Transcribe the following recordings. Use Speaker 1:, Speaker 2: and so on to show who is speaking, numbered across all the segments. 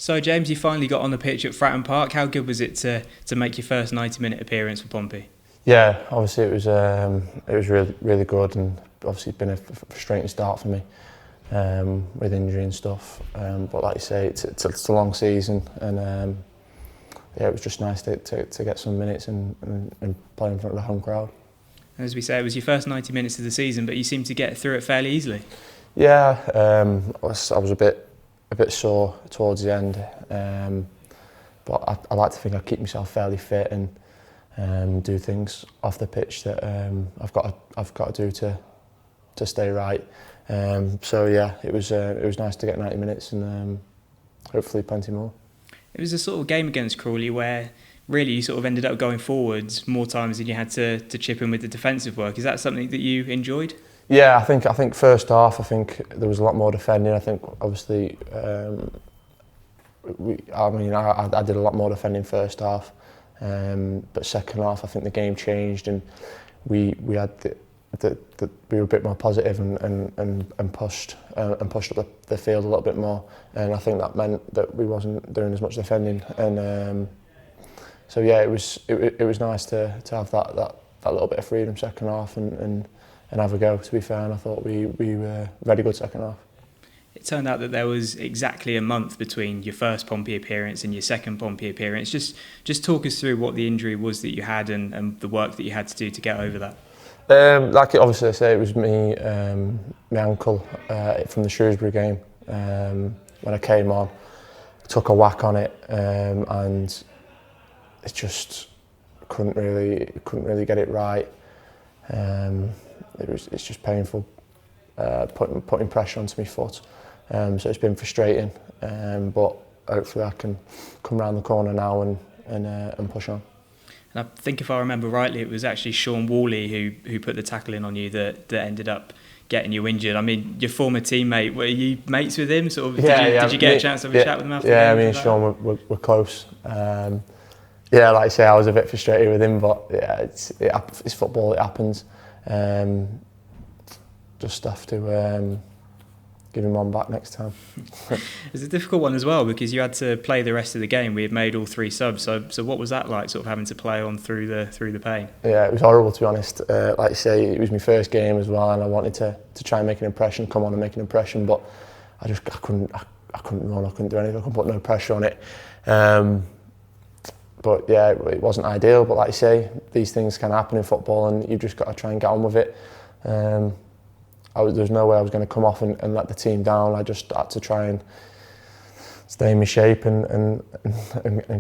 Speaker 1: So James, you finally got on the pitch at Fratton Park. How good was it to make your first 90-minute appearance for Pompey?
Speaker 2: Yeah, obviously it was really good, and obviously it's been a frustrating start for me with injury and stuff. But like you say, it's a long season, and yeah, it was just nice to get some minutes and play in front of the home crowd.
Speaker 1: As we say, it was your first 90 minutes of the season, but you seemed to get through it fairly easily.
Speaker 2: Yeah, I was a bit sore towards the end, but I like to think I keep myself fairly fit and do things off the pitch that I've got to do to stay right. So yeah, it was nice to get 90 minutes and hopefully plenty more.
Speaker 1: It was a sort of game against Crawley where really you sort of ended up going forwards more times than you had to chip in with the defensive work. Is that something that you enjoyed?
Speaker 2: Yeah, I think first half, I think there was a lot more defending. I think obviously, I did a lot more defending first half, but second half, I think the game changed and we had we were a bit more positive and pushed up the field a little bit more, and I think that meant that we wasn't doing as much defending, and so yeah, it was nice to have that little bit of freedom second half and have a go, to be fair, and I thought we were very good second half.
Speaker 1: It turned out that there was exactly a month between your first Pompey appearance and your second Pompey appearance. Just talk us through what the injury was that you had and the work that you had to do to get over that.
Speaker 2: Like obviously I say, it was my ankle from the Shrewsbury game. When I came on, took a whack on it, and it just couldn't really get it right. It's just painful, putting pressure onto my foot. So it's been frustrating, but hopefully I can come round the corner now and push on.
Speaker 1: And I think if I remember rightly, it was actually Sean Whalley who put the tackle in on you that ended up getting you injured. I mean, your former teammate, were you mates with him? Sort of, did you get a chance to have a chat with him after?
Speaker 2: Yeah, me and Sean were close. Yeah, like I say, I was a bit frustrated with him, but yeah, it's football, it happens. Just have to give him one back next time.
Speaker 1: It's a difficult one as well because you had to play the rest of the game. We had made all 3 subs, so what was that like, sort of having to play on through the pain?
Speaker 2: Yeah, it was horrible, to be honest. Like you say, it was my first game as well, and I wanted to try and make an impression, come on and make an impression, but I couldn't run, I couldn't do anything, I couldn't put no pressure on it. But yeah, it wasn't ideal, but like you say, these things can happen in football and you've just got to try and get on with it. There's no way I was going to come off and let the team down. I just had to try and stay in my shape and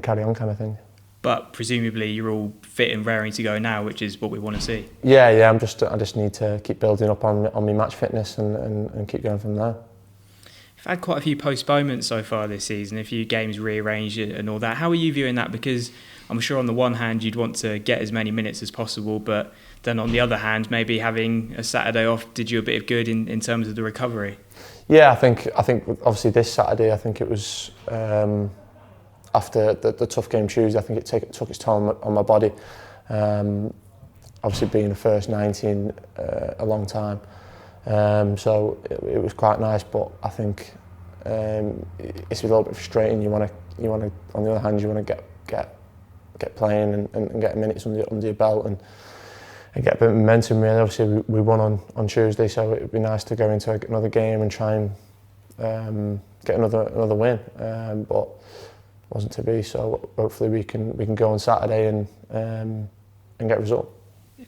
Speaker 2: carry on, kind of thing.
Speaker 1: But presumably you're all fit and raring to go now, which is what we want to see.
Speaker 2: Yeah, I just need to keep building up on my match fitness and keep going from there.
Speaker 1: You've had quite a few postponements so far this season, a few games rearranged and all that. How are you viewing that? Because I'm sure on the one hand you'd want to get as many minutes as possible, but then on the other hand, maybe having a Saturday off did you a bit of good in terms of the recovery.
Speaker 2: Yeah, I think obviously this Saturday, I think it was after the tough game Tuesday, I think it took its toll on my body. Obviously being the first 19 a long time. So it was quite nice, but I think it's a little bit frustrating. You want to on the other hand, you want to get playing and get minutes under your belt and get a bit of momentum. Really, obviously we won on Tuesday, so it would be nice to go into another game and try and get another win. But it wasn't to be. So hopefully we can go on Saturday and get a result.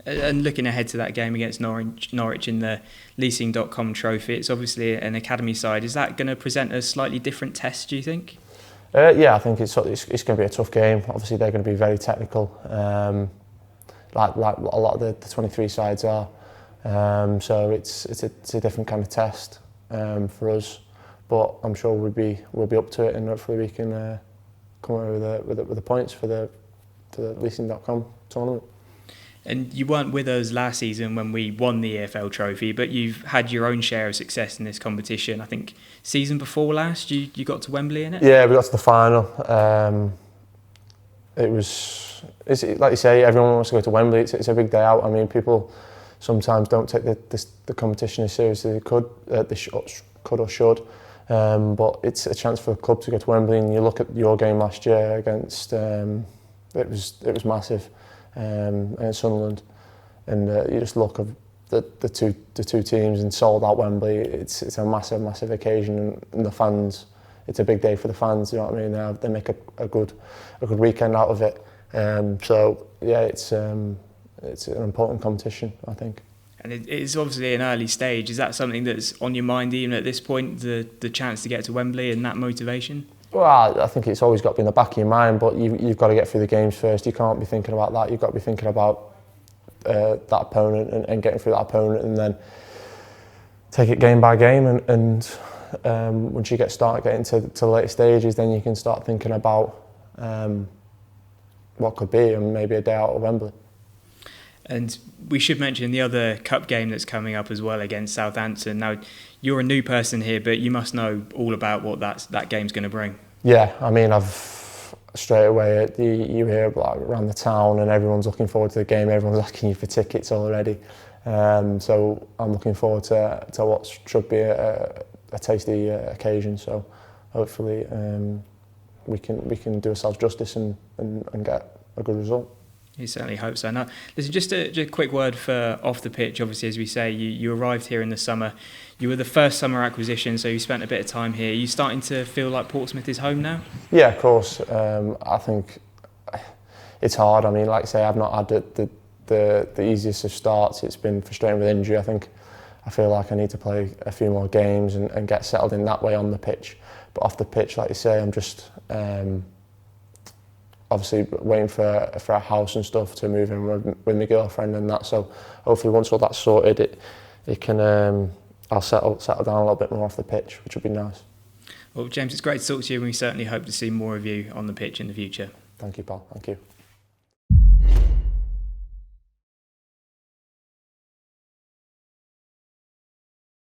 Speaker 1: And looking ahead to that game against Norwich in the leasing.com trophy, it's obviously an academy side. Is that going to present a slightly different test, do you think?
Speaker 2: Yeah, I think it's going to be a tough game. Obviously, they're going to be very technical, like a lot of the 23 sides are. So it's a different kind of test for us. But I'm sure we'll be up to it, and hopefully we can come away with the points for the leasing.com tournament.
Speaker 1: And you weren't with us last season when we won the EFL trophy, but you've had your own share of success in this competition. I think season before last, you got to Wembley in it? Yeah,
Speaker 2: we got to the final. It's like you say, everyone wants to go to Wembley. It's a big day out. I mean, people sometimes don't take the competition as seriously as they could or should. But it's a chance for the club to go to Wembley, and you look at your game last year against it was massive against Sunderland, and you just look at the two teams and sold out Wembley. It's a massive occasion, and the fans. It's a big day for the fans. You know what I mean? They make a good weekend out of it. So yeah, it's an important competition, I think.
Speaker 1: And it's obviously an early stage. Is that something that's on your mind even at this point, the chance to get to Wembley and that motivation?
Speaker 2: Well, I think it's always got to be in the back of your mind, but you've got to get through the games first. You can't be thinking about that. You've got to be thinking about that opponent and getting through that opponent, and then take it game by game. And once you getting to the later stages, then you can start thinking about what could be, and maybe a day out of Wembley.
Speaker 1: And we should mention the other cup game that's coming up as well against Southampton. Now, you're a new person here, but you must know all about what that game's going to bring.
Speaker 2: Yeah, I mean, I've straight away you hear like around the town, and everyone's looking forward to the game. Everyone's asking you for tickets already. So I'm looking forward to what should be a tasty occasion. So hopefully we can do ourselves justice and get a good result.
Speaker 1: You certainly hope so. Now, listen, just a quick word for off the pitch. Obviously, as we say, you arrived here in the summer. You were the first summer acquisition, so you spent a bit of time here. Are you starting to feel like Portsmouth is home now? Yeah,
Speaker 2: of course. I think it's hard. I mean, like I say, I've not had the easiest of starts. It's been frustrating with injury. I feel like I need to play a few more games and get settled in that way on the pitch. But off the pitch, like you say, I'm just obviously waiting for a house and stuff to move in with my girlfriend and that. So hopefully once all that's sorted, it can I'll settle down a little bit more off the pitch, which would be nice.
Speaker 1: Well, James, it's great to talk to you, and we certainly hope to see more of you on the pitch in the future.
Speaker 2: Thank you, pal. Thank you.